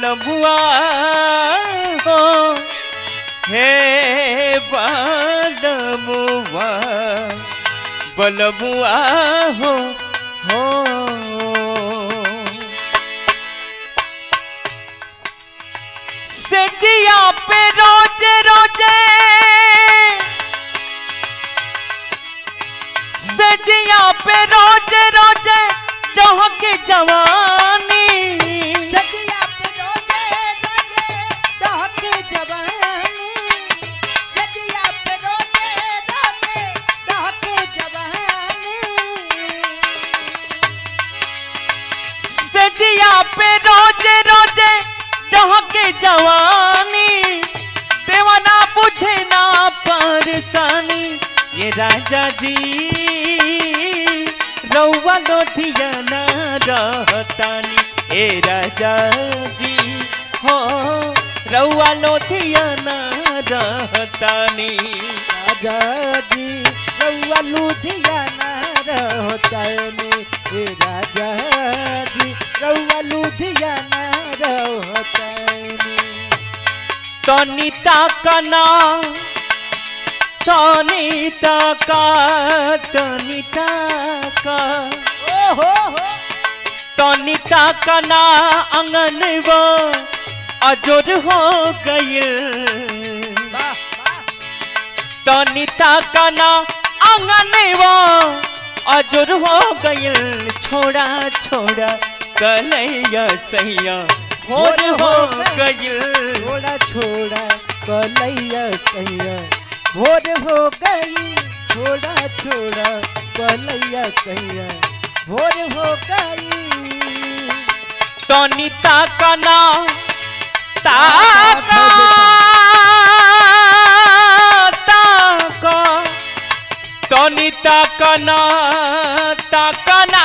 बलबुआ हो हे बलबुआ बलबुआ हो सजिया पे रोजे रोजे सजिया पे रोजे रोजे डहके जवानी सजिया पे रोजे रोजे डहके जवानी सजिया पे रोजे रोजे डहके जवानी सजिया पे रोजे रोजे डहके जवानी देवाना बुझे ना परेशानी ये राजा जी रउआ लोधिया ना रहतानी ए राजा जी हो रउआ लोधिया ना रहतानी राजा जी रउआ लुधियाना रहतानी हे राजा जी रउआ लुधियाना रहतानी तनिता कना तनिता का ओहो तनिता कना अंगनवा अजोर हो गए वाह वाह तनिता कना अंगनवा अजोर हो गए छोड़ा छोड़ा कलैया सैया भोर हो गए छोड़ा छोड़ा कलैया सैया भोर हो गई छोड़ा छोड़ा कलैया सैया भोर हो गई तनिता कना ताका ताका तनिता कना ताकना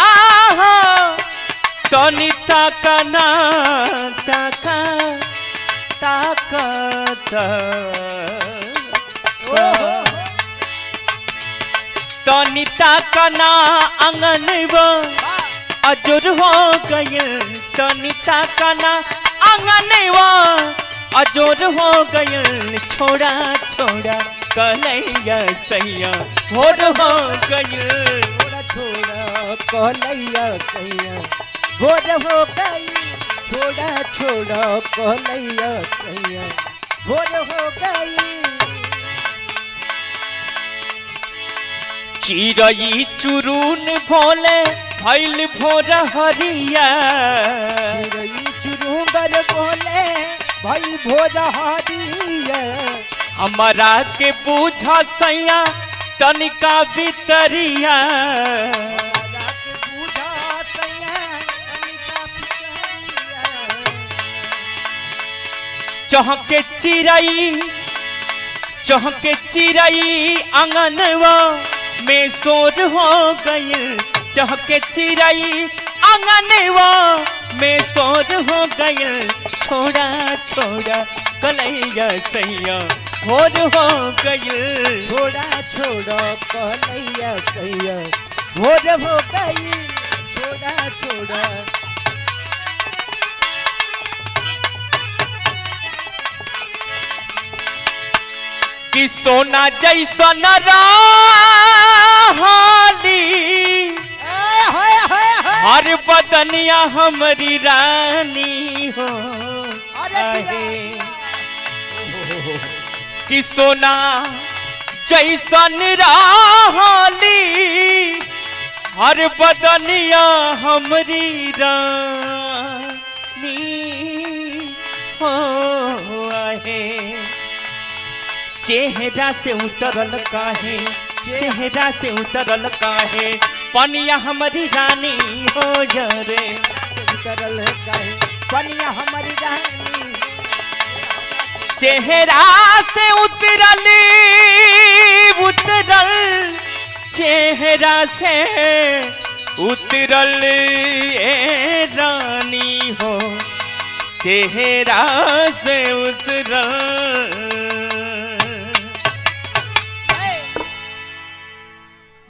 तनिता कना ताका ताका तनिता कना अंगनवा अजुर हो गए तनिता कना अंगनवा अजोर हो गए छोड़ा छोड़ा कलैया सैया भोर हो गए छोड़ा छोड़ा कलैया सैया भोर हो गई छोड़ा छोड़ा कलैया सैया भोर हो गई चिड़ई चुरून भोले भैल भोर हरिया चिड़ई चुरुंगर बोले भाई भोर हरिया हमारा के पूछा सैया तनिका भीतरिया रात बूढ़ा सैया अनिता पितरिया चहके चिड़ई आंगनवा में शोर हो गए चहके चिड़ई आंगनवा में शोर हो गए छोड़ा छोड़ा कलैया सैया भोर हो गए छोड़ा छोड़ा कलैया सैया भोर हो गई छोड़ा छोड़ा कि सोना जैसन राहली हर बदनिया हमारी रानी हो कि सोना जैसन राहली हर बदनिया हमारी रानी हो आहे चेहरा से उतरल काहे चेहरा से उतरल काहे पनिया हमारी रानी हो जरे उतरल काहे पनिया हमारी रानी चेहरा से उतरल चेहरा से उतरल ए रानी हो चेहरा से उतरल।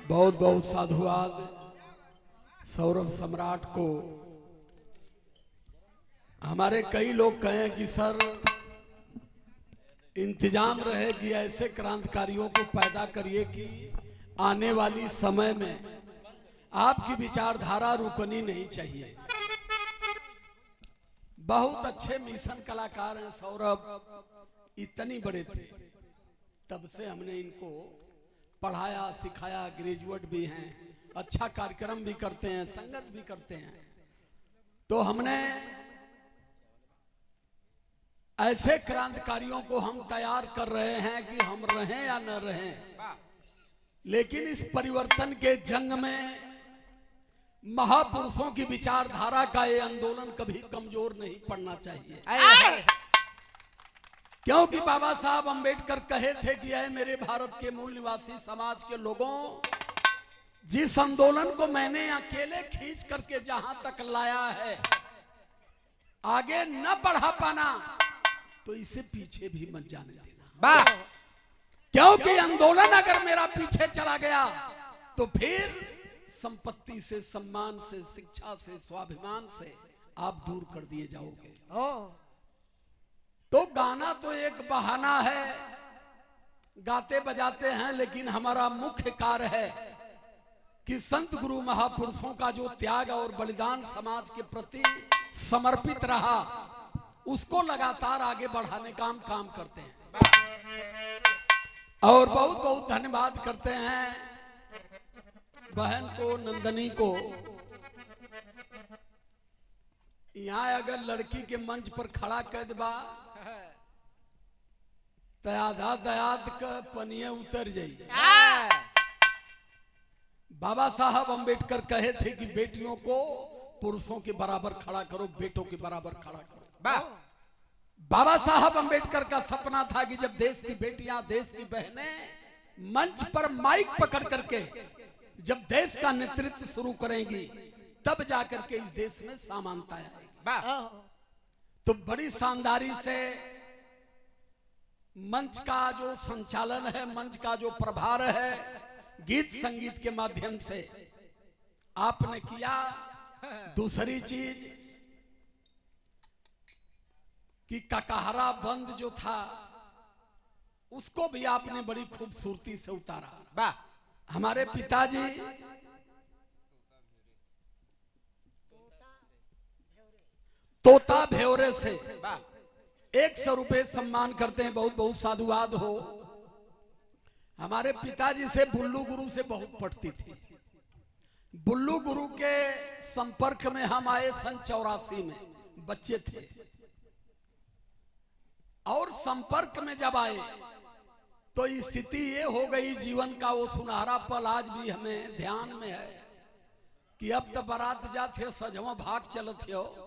बहुत बहुत साधुवाद सौरभ सम्राट को हमारे कई लोग कहें कि सर इंतजाम रहे कि ऐसे क्रांतिकारियों को पैदा करिए कि आने वाली समय में आपकी विचारधारा रुकनी नहीं चाहिए। बहुत अच्छे मिशन कलाकार हैं सौरभ, इतनी बड़े थे, तब से हमने इनको पढ़ाया सिखाया, ग्रेजुएट भी हैं, अच्छा कार्यक्रम भी करते हैं, संगत भी करते हैं। तो हमने ऐसे क्रांतिकारियों को हम तैयार कर रहे हैं कि हम रहें या न रहें, लेकिन इस परिवर्तन के जंग में महापुरुषों की विचारधारा का ये आंदोलन कभी कमजोर नहीं पड़ना चाहिए। क्योंकि बाबा साहब अंबेडकर कहे थे कि ऐ मेरे भारत के मूल निवासी समाज के लोगों, जिस आंदोलन को मैंने अकेले खींच करके जहां तक लाया है, आगे न बढ़ा पाना तो इसे पीछे भी मत जाने देना। क्योंकि आंदोलन अगर मेरा पीछे चला गया तो फिर संपत्ति से, सम्मान से, शिक्षा से, स्वाभिमान से आप दूर कर दिए जाओगे। तो गाना तो एक बहाना है, गाते बजाते हैं, लेकिन हमारा मुख्य कार्य है कि संत गुरु महापुरुषों का जो त्याग और बलिदान समाज के प्रति समर्पित रहा, उसको लगातार आगे बढ़ाने का हम काम करते हैं। और बहुत बहुत धन्यवाद करते हैं बहन को, नंदनी को। यहाँ अगर लड़की के मंच पर खड़ा कर देबा तो आधा दयाद का पनिया उतर जाई। बाबा साहब अंबेडकर कहे थे कि बेटियों को पुरुषों के बराबर खड़ा करो, बेटों के बराबर खड़ा करो। बाबा साहब अंबेडकर का सपना था कि जब देश की बेटियां, देश की बहनें मंच पर माइक पकड़ करके जब देश का नेतृत्व शुरू करेंगी, तब जाकर के इस देश में समानता आएगी। तो बड़ी शानदारी से मंच का जो संचालन है, मंच का जो प्रभार है, गीत संगीत के माध्यम से आपने किया। दूसरी चीज कि ककहरा बंद जो था, उसको भी आपने बड़ी खूबसूरती से उतारा। हमारे पिताजी तोता भेवरे से 100 रुपए सम्मान करते हैं। बहुत बहुत साधुवाद हो। हमारे पिताजी से बुल्लू गुरु से बहुत पटती थी। बुल्लू गुरु के संपर्क में हम आए सन 84 में, बच्चे थे। और संपर्क में जब आए तो स्थिति ये हो गई, जीवन का वो सुनहरा पल आज भी हमें ध्यान में है कि अब तो बारात जाते सजवा भाग चलते हो।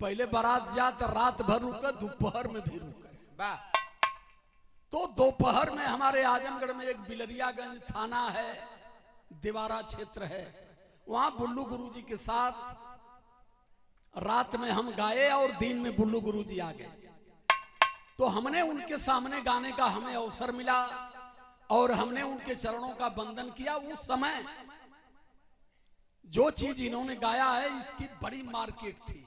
पहले बारात जात रात भर रुके, दोपहर में भी रुके। तो दोपहर में हमारे आजमगढ़ में एक बिलरियागंज थाना है, दीवारा क्षेत्र है, वहां बुल्लू गुरु जी के साथ रात में हम गाए और दिन में बुल्लू गुरु जी आ गए। तो हमने उनके सामने गाने का हमें अवसर मिला और हमने उनके चरणों का वंदन किया। उस समय जो चीज इन्होंने गाया है, इसकी बड़ी मार्केट थी।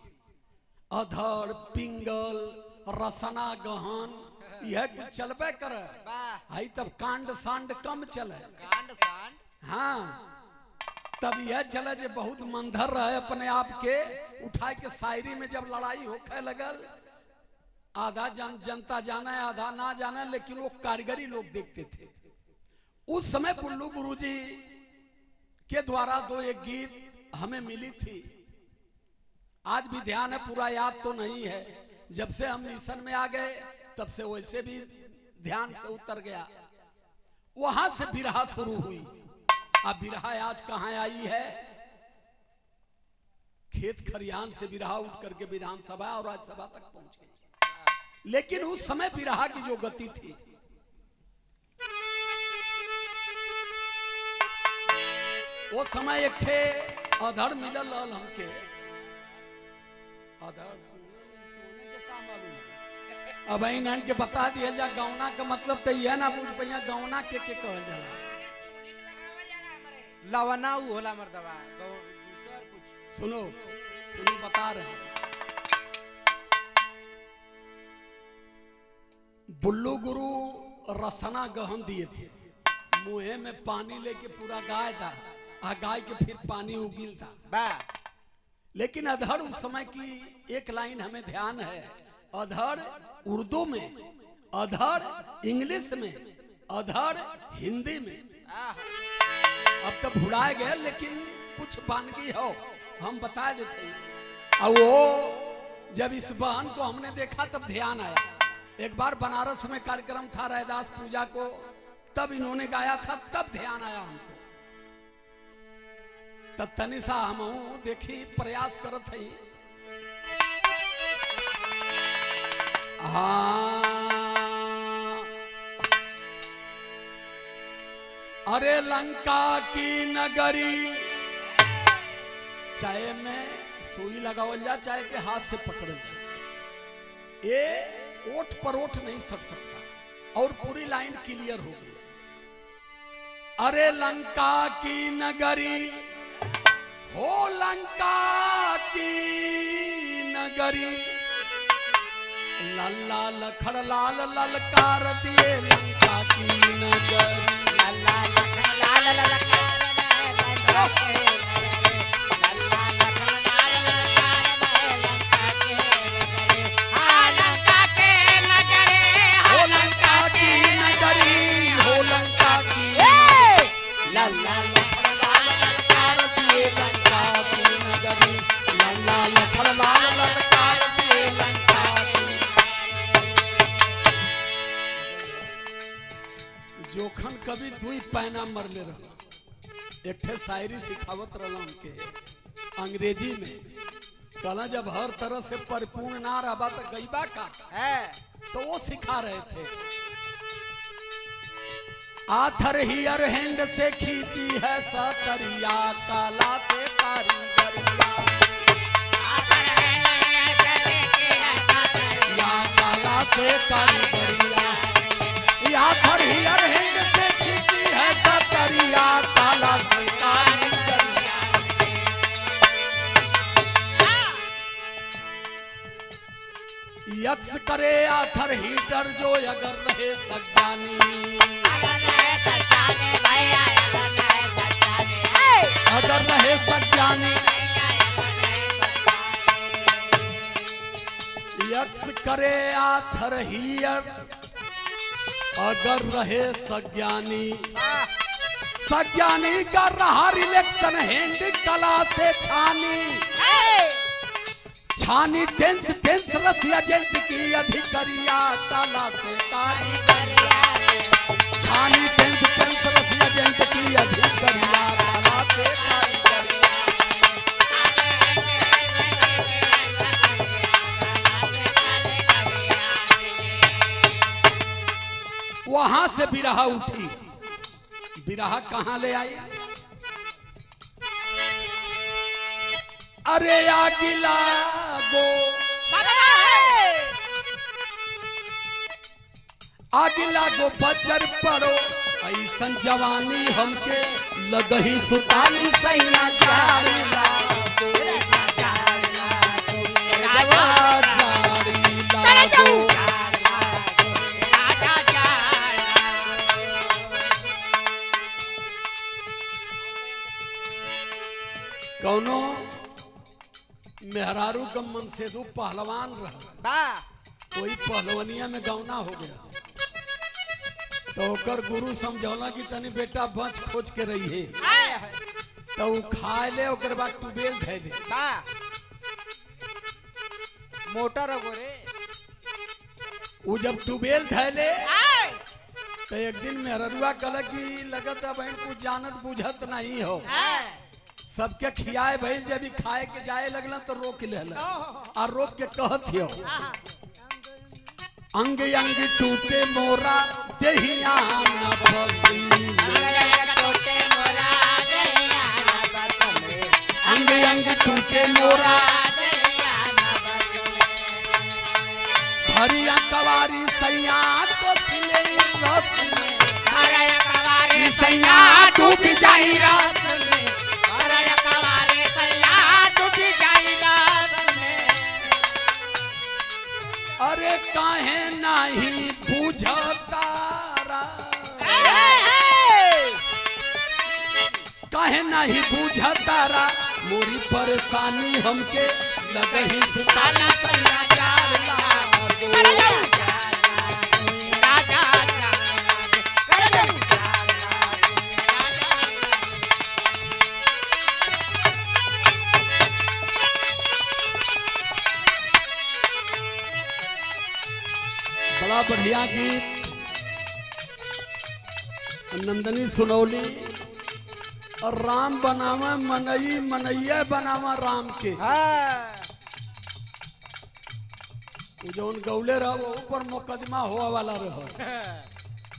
अधड़, पिंगल, रसना गहन, यह कुछ चलबे करे। हाई तब कांड सांड कम चले। हाँ, तब यह चले जो बहुत मंदर रहे अपने आप के उठा के शायरी में जब लड़ाई होखे लगल, आधा जनता जाना है, आधा ना जाना, लेकिन वो कारीगरी लोग देखते थे। उस समय बुल्लू गुरुजी के द्वारा 2-1 गीत हमें मिली थी। आज भी ध्यान है, पूरा याद तो नहीं है। जब से हम मिशन में आ गए तब से वैसे भी ध्यान से उतर गया। वहां से बिरहा शुरू हुई। अब बिरहा आज कहां आई है? खेत खरियान से बिरहा उठ करके विधानसभा और राज्यसभा तक पहुंच गई। लेकिन उस समय बिरहा की जो गति थी, वो समय एक थे अधड़ मिलल हमके। अधड़ अब इन के बता दिया जा, गौना का मतलब तो यह ना पूछ पैया गौना के कहल जाला। लवना होला मर्दवा। सुनो बता रहे हैं। बुल्लू गुरु रसना गहन दिए थे, मुँह में पानी लेके पूरा गाय था, आ गाय के फिर पानी उगिल था। लेकिन अधड़ उस समय की एक लाइन हमें ध्यान है, अधड़ उर्दू में, अधड़ इंग्लिश में, अधड़ हिंदी में। अब तो भुलाए गए, लेकिन कुछ वानगी हो हम बता देते हैं। और वो जब इस बहन को हमने देखा तब ध्यान आया। एक बार बनारस में कार्यक्रम था रैदास पूजा को, तब इन्होंने गाया था, तब ध्यान आया हमको। तब तनिषा हम देखी प्रयास करत है। अरे लंका की नगरी, चाहे में सुई लगावल जा, चाहे के हाथ से पकड़ जा, ये ओठ पर ओठ नहीं सट सकता। और पूरी लाइन क्लियर हो गई। अरे लंका की नगरी हो, लंका की नगरी, लल्ला लखड़ लाल ललकार दिए लंका की नगरी। लल्ला लखड़ लाल ललकार दिए लंका की नगरी। लल्ला लखड़ लाल ललकार दिए लंका की नगरी। हाँ लंका की नगरी, हो लंका की नगरी, हो लंका की लल्ला लखड़ लाल ललकार दिए लंका की नगरी। लल्ला लखड़ लाल ललकार दिए लंका की। जोखन कभी दुई पैना मरले रहा, एक ठे शायरी सिखावत रहा के अंग्रेजी में। कहला जब हर तरह से परिपूर्ण ना रहा तो गईबा का है, तो वो सिखा रहे थे। आथर हियर हैंड से खींची है सतरिया, काला से कारीगरिया। या काला से कारीगरिया, आथर हियर हैंड से खींची है सतरिया, काला से कारीगरिया। यक्ष करे आथर हीटर जो अगर रहे सज्ञानी, अगर रहे सज्ञानी। यक्ष करे आथर हियर अगर रहे सज्ञानी। सज्ञानी का रहा रिलेक्शन हैंड कला से छानी। छानी टेंस टेंस रसी एजेंट की अधिकारिया, कला से कारीगरिया। छानी टेंस टेंस रसी एजेंट की अधिकारिया, कला से कारीगरिया। वहां से बिरहा उठी। बिरहा कहां ले आई? अरे आगिला गो, आगिला गो बजर पड़ो, ऐसन जवानी हमके लगही सुताली सैया जारी लागो। कौनो मेहरारू का मनसेदू पहलवान रहा, कोई पहलवनिया में गौना हो गया, तो ओकर गुरु समझौला कि तनी बेटा बच खोज के रही है, तो वो खाए ले, ओकर बाद टूबेल धैले मोटर गोरे। वो जब टूबेल धैले तो एक दिन मेहरुआ कहला कि लगत है बहन कुछ जानत बुझत नहीं हो। सबके खियाए भइल, जब भी खाए के जाए लगल तो रोक ले, और रोक के कहत हो, अंग अंग टूटे मोरा देहिया न बसी। अंग अंग टूटे मोरा हरिया कवारी सैया तो सिले रस में। सैया डूब जाई रात में। अरे काहे नहीं काहे नहीं बूझा तारा मोरी परेशानी हमके लगही सुताना सैया चार लाख बड़ा बढ़िया गीत नंदनी सुनौली। और राम बनावा मनई मनैया बनावा राम के जौन गौले रह वो ऊपर मुकदमा हुआ वाला रह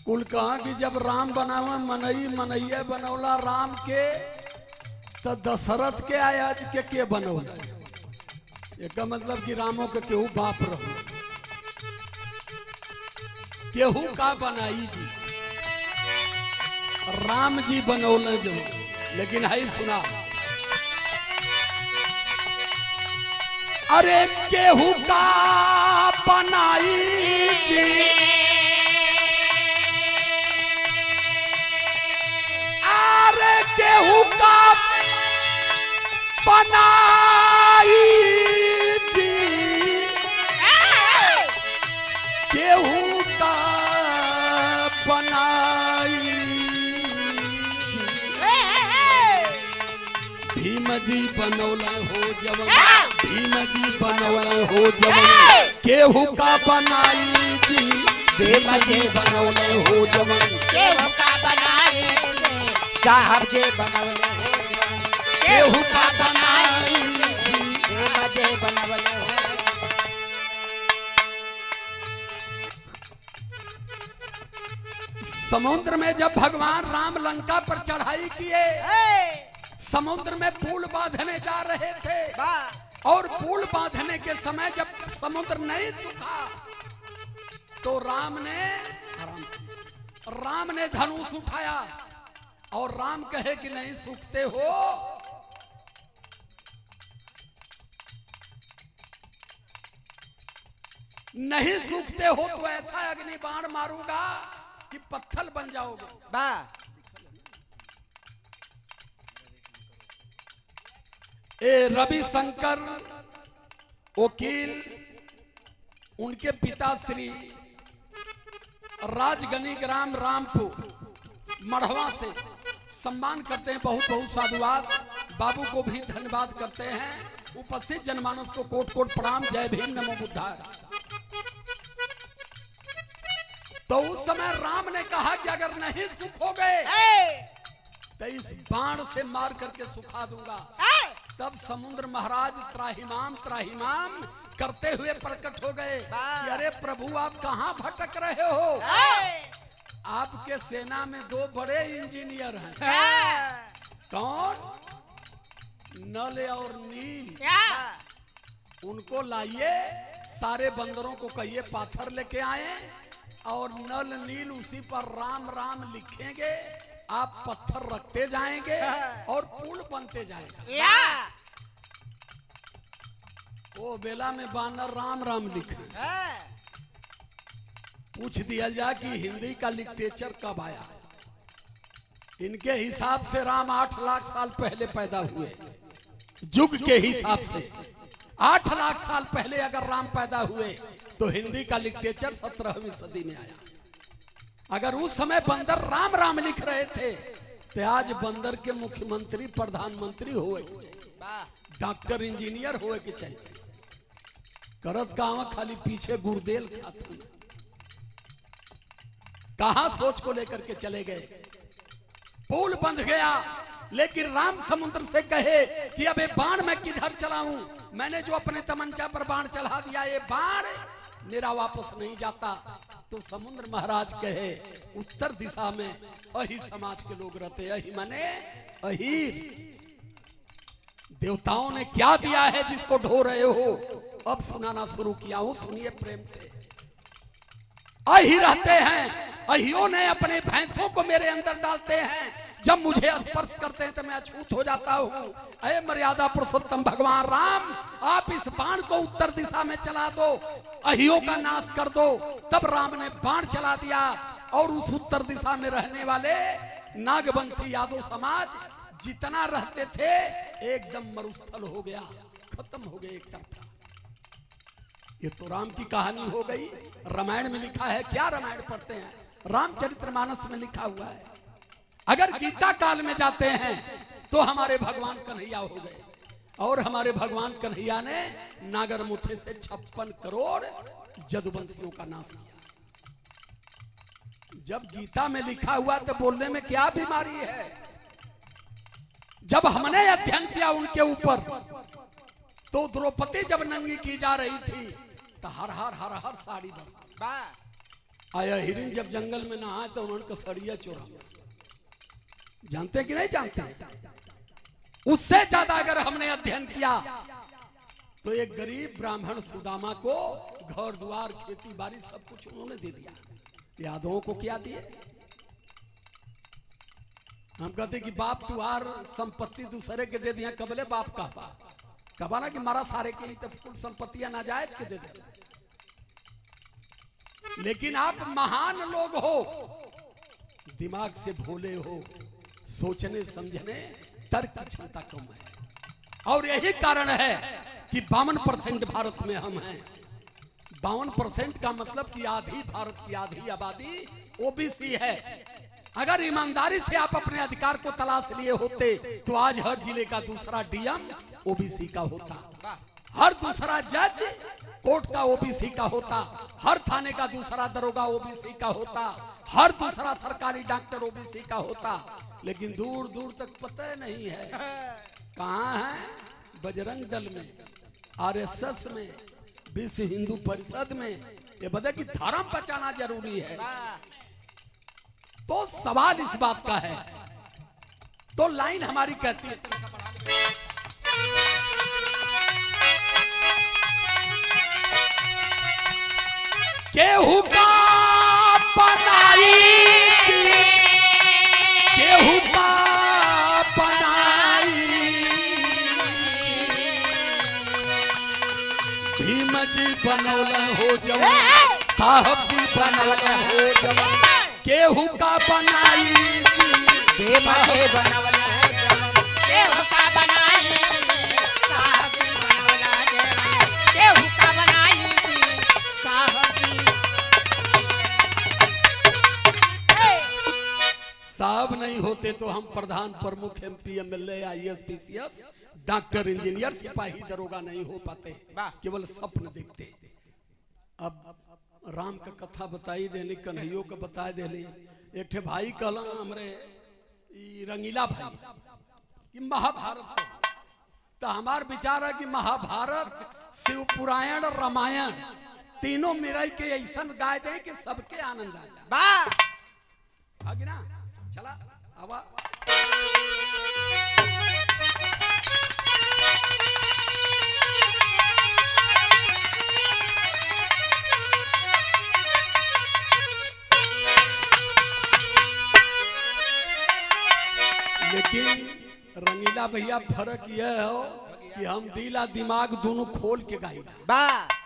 कुल कहा कि जब राम बनावा मनई मनैया बनौला राम के तो दशरथ के आयाज के बनौला। एक मतलब कि रामो के केहू बाप रहो केहू का बनाई जी राम जी बनौले जो। लेकिन है सुना अरे केहू का बनाई जी अरे केहू का बनाई जी केहू का बनाई भीम जी बनौला हो जवन भीम जी बनौला हो जवन केहू का बनाई जी भीम जी बनौला हो जवन केहू का बनाई साहब जे बनवले केहू का बनाई भीम जे बनवले समुद्र में जब भगवान राम लंका पर चढ़ाई किए समुद्र में पुल बांधने जा रहे थे और पुल बांधने के समय जब समुद्र नहीं सूखा तो राम ने धनुष उठाया और राम कहे कि नहीं सूखते हो नहीं सूखते हो तो ऐसा अग्नि बाण मारूंगा कि पत्थर बन जाओगे। ए रविशंकर वकील उनके पिता श्री राजगनी ग्राम रामपुर मढ़वा से सम्मान करते हैं। बहुत बहुत साधुवाद। बाबू को भी धन्यवाद करते हैं। उपस्थित जनमानस को कोट कोट प्रणाम। जय भीम नमो बुद्धाय। तो उस समय राम ने कहा कि अगर नहीं सूखोगे तो इस बाण से मार करके सुखा दूंगा। तब समुद्र महाराज त्राहिमाम त्राहिमाम करते हुए प्रकट हो गए कि अरे प्रभु आप कहां भटक रहे हो। आपके सेना में दो बड़े इंजीनियर हैं। कौन? नल और नील। उनको लाइए सारे बंदरों को कहिए पाथर लेके आए और नल नील उसी पर राम राम लिखेंगे। आप पत्थर रखते जाएंगे और पुल बनते जाएगा। वो बेला में बानर राम राम लिखे। पूछ दिया जाए कि हिंदी का लिटरेचर कब आया। इनके हिसाब से राम 8 लाख साल पहले पैदा हुए। युग के हिसाब से 8 लाख साल पहले अगर राम पैदा हुए तो हिंदी का लिटरेचर 17वीं सदी में आया। अगर उस समय बंदर राम राम लिख रहे थे तो आज बंदर के मुख्यमंत्री प्रधानमंत्री होए के चाहिए, डॉक्टर इंजीनियर होए के चाहिए। करत गाँव खाली पीछे गुर्देल खाते कहा सोच को लेकर के चले गए। पुल बंध गया लेकिन राम समुद्र से कहे कि अब ये बाण मैं किधर चलाऊं। मैंने जो अपने तमंचा पर बाण चला दिया ये बाण मेरा वापस नहीं जाता। तो समुद्र महाराज कहे उत्तर दिशा में अही समाज के लोग रहते। अही माने अहीर। देवताओं ने क्या दिया है जिसको ढो रहे हो। अब सुनाना शुरू किया हूं, सुनिए प्रेम से। अही रहते हैं। अहियों ने अपने भैंसों को मेरे अंदर डालते हैं। जब मुझे स्पर्श करते हैं तो मैं अछूत हो जाता हूं। अरे मर्यादा पुरुषोत्तम भगवान राम आप इस बाण को उत्तर दिशा में चला दो, अहियों का नाश कर दो। तब राम ने बाण चला दिया और उस उत्तर दिशा में रहने वाले नागवंशी यादव समाज जितना रहते थे एकदम मरुस्थल हो गया, खत्म हो गए एक तरफा। ये तो राम की कहानी हो गई। रामायण में लिखा है, क्या रामायण पढ़ते हैं, रामचरितमानस में लिखा हुआ है। अगर गीता काल में जाते हैं तो हमारे भगवान कन्हैया हो गए, और हमारे भगवान कन्हैया ने नागर मुथे से 56 करोड़ जदुवंशियों का नाश किया। जब गीता में लिखा हुआ तो बोलने में क्या बीमारी है। जब हमने अध्ययन किया उनके ऊपर, तो द्रौपदी जब नंगी की जा रही थी तो हर हर हर हर साड़ी बन आया। हिरण जब जंगल में नहाए तो उन्होंने सड़िया चोरा। जानते हैं कि नहीं जानते हैं? उससे ज्यादा अगर हमने अध्ययन किया तो एक गरीब ब्राह्मण सुदामा को घर द्वार खेती बाड़ी सब कुछ उन्होंने दे दिया। यादवों को क्या दिए? हम कहते कि बाप तुहार संपत्ति दूसरे के दे दिया, कबले बाप कहा ना कि मारा सारे के तो कुल संपत्तियां नाजायज के दे दे। लेकिन आप महान लोग हो, दिमाग से भोले हो, सोचने समझने तर्क की क्षमता कम है। और यही कारण है कि 52% भारत में हम हैं। 52% का मतलब कि आधी भारत की आधी आबादी ओबीसी है। अगर ईमानदारी से आप अपने अधिकार को तलाश लिए होते तो आज हर जिले का दूसरा डीएम ओबीसी का होता, हर दूसरा जज कोर्ट का ओबीसी का होता, हर थाने का दूसरा दरोगा ओबीसी का होता, हर दूसरा सरकारी डॉक्टर ओबीसी का होता। लेकिन दूर दूर तक पता नहीं है कहाँ है। बजरंग दल में, आरएसएस में, विश्व हिंदू परिषद में ये बता कि धर्म बचाना जरूरी है। तो सवाल इस बात का है, तो लाइन हमारी कहती है, केहू का बनाई, केहू का बनाई, भीम जी बनौला हो जवान, साहब जी बनौला हो जवान, केहू का बनाई, भीम जी बनौला हो जवान, केहू का बनाई, साहब जी बनौला जवान, केहू का बनाई, साहब जी। साहब नहीं होते तो हम प्रधान, प्रमुख, MP, MLA, IAS, PCS, doctor, engineer, सिपाही, दरोगा नहीं हो पाते, केवल स्वप्न देखते। अब राम का कथा बताई देली, कन्हैयो का बताए देली। एक ठे भाई कहला हमरे रंगीला भाई कि महाभारत, तो हमार विचार है कि महाभारत, शिव पुराण, रामायण तीनों मिलाई के ऐसा गाय दे कि सबके आनंद आ जाए। आगे ना चला आवा। लेकिन रंगीला भैया फर्क यह हो कि हम दिला दिमाग दोनों खोल के गाई,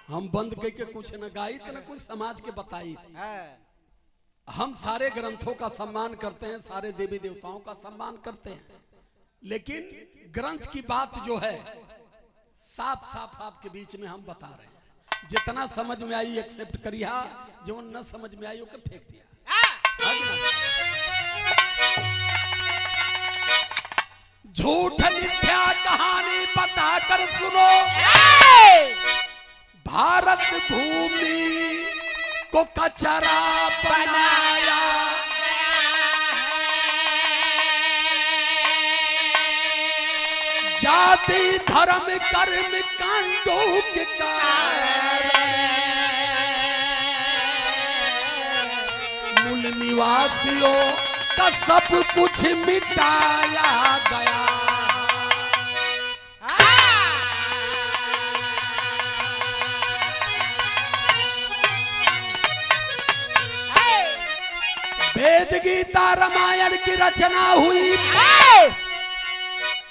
हम बंद करके कुछ न गाई तो न कुछ समाज के बताई। हम सारे ग्रंथों का सम्मान करते हैं, सारे देवी देवताओं का सम्मान करते हैं, लेकिन ग्रंथ की बात जो है साफ साफ आपके बीच में हम बता रहे हैं। जितना समझ में आई एक्सेप्ट करिया, जो न समझ में आई ओके फेंक दिया। झूठ मिथ्या कहानी बता कर सुनो, भारत भूमि को कचरा बनाया, जाति धर्म कर्म कांडों के मूल निवासियों का सब कुछ मिटाया गया। वेद गीता रामायण की रचना हुई,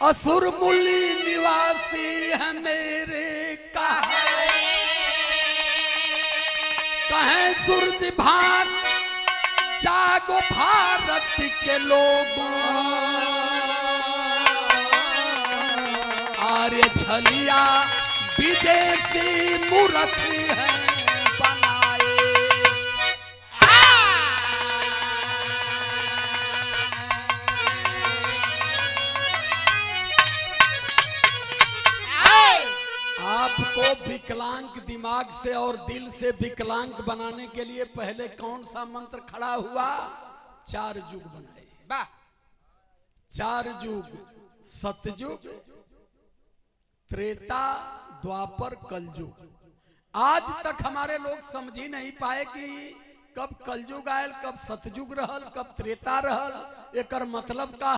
असुर मुनि निवासी है मेरे कहें सूरज भान, जागो भारत के लोगों, ये छलिया विदेशी मूर्त है बनाए। आपको विकलांग दिमाग से और दिल से विकलांग बनाने के लिए पहले कौन सा मंत्र खड़ा हुआ? 4 युग बनाए। वाह 4 युग, सतयुग, त्रेता, द्वापर, कलयुग। आज तक हमारे लोग समझ ही नहीं पाए कि कब कलयुग आयल, कब सतयुग रहल, कब त्रेता रहल, एकर मतलब का